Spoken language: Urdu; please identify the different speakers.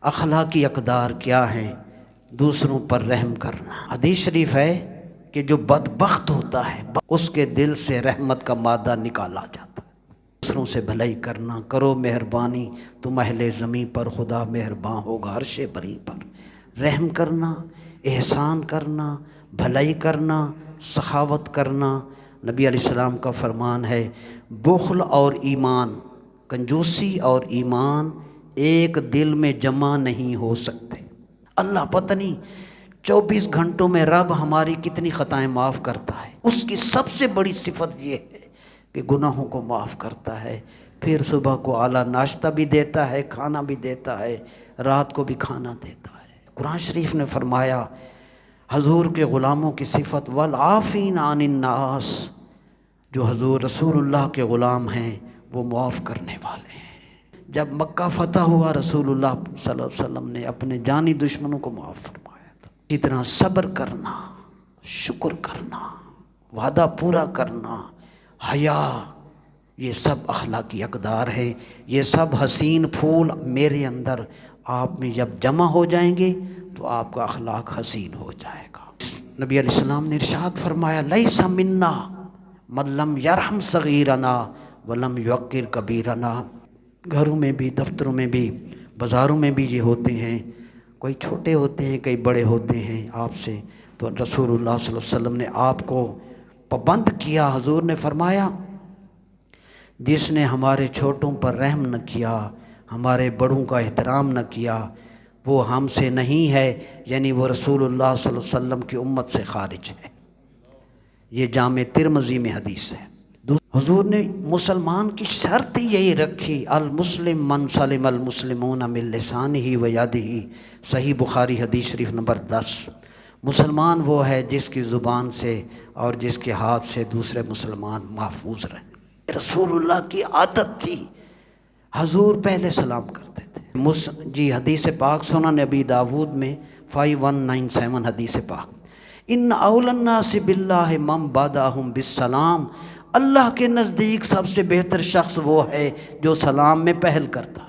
Speaker 1: اخلاقی اقدار کیا ہیں؟ دوسروں پر رحم کرنا۔ حدیث شریف ہے کہ جو بدبخت ہوتا ہے اس کے دل سے رحمت کا مادہ نکالا جاتا ہے۔ دوسروں سے بھلائی کرنا، کرو مہربانی تم اہل زمیں پر، خدا مہرباں ہوگا عرش بری پر۔ رحم کرنا، احسان کرنا، بھلائی کرنا، سخاوت کرنا۔ نبی علیہ السلام کا فرمان ہے بخل اور ایمان، کنجوسی اور ایمان ایک دل میں جمع نہیں ہو سکتے۔ اللہ پتہ نہیں 24 گھنٹوں میں رب ہماری کتنی خطائیں معاف کرتا ہے۔ اس کی سب سے بڑی صفت یہ ہے کہ گناہوں کو معاف کرتا ہے، پھر صبح کو اعلیٰ ناشتہ بھی دیتا ہے، کھانا بھی دیتا ہے، رات کو بھی کھانا دیتا ہے۔ قرآن شریف نے فرمایا حضور کے غلاموں کی صفت والعافین عن الناس، جو حضور رسول اللہ کے غلام ہیں وہ معاف کرنے والے ہیں۔ جب مکہ فتح ہوا رسول اللہ صلی اللہ علیہ وسلم نے اپنے جانی دشمنوں کو معاف فرمایا تھا۔ اسی طرح صبر کرنا، شکر کرنا، وعدہ پورا کرنا، حیا، یہ سب اخلاقی اقدار ہیں۔ یہ سب حسین پھول میرے اندر آپ میں جب جمع ہو جائیں گے تو آپ کا اخلاق حسین ہو جائے گا۔ نبی علیہ السلام نے ارشاد فرمایا لیس منا من لم یرحم صغیرنا ولم یوقر کبیرنا۔ گھروں میں بھی، دفتروں میں بھی، بازاروں میں بھی یہ ہوتے ہیں، کوئی چھوٹے ہوتے ہیں، کئی بڑے ہوتے ہیں آپ سے، تو رسول اللہ صلی اللہ علیہ وسلم نے آپ کو پابند کیا۔ حضور نے فرمایا جس نے ہمارے چھوٹوں پر رحم نہ کیا، ہمارے بڑوں کا احترام نہ کیا، وہ ہم سے نہیں ہے، یعنی وہ رسول اللہ صلی اللہ علیہ وسلم کی امت سے خارج ہے۔ یہ جامع ترمذی میں حدیث ہے۔ حضور نے مسلمان کی شرط یہی رکھی المسلم من سلم المسلمون من لسانہ و یدہ، صحیح بخاری حدیث شریف نمبر 10۔ مسلمان وہ ہے جس کی زبان سے اور جس کے ہاتھ سے دوسرے مسلمان محفوظ رہیں۔ رسول اللہ کی عادت تھی، حضور پہلے سلام کرتے تھے۔ حدیث پاک سنن ابی داود میں 5197 حدیث پاک، ان اول الناس باللہ من باداہم بالسلام، اللہ کے نزدیک سب سے بہتر شخص وہ ہے جو سلام میں پہل کرتا۔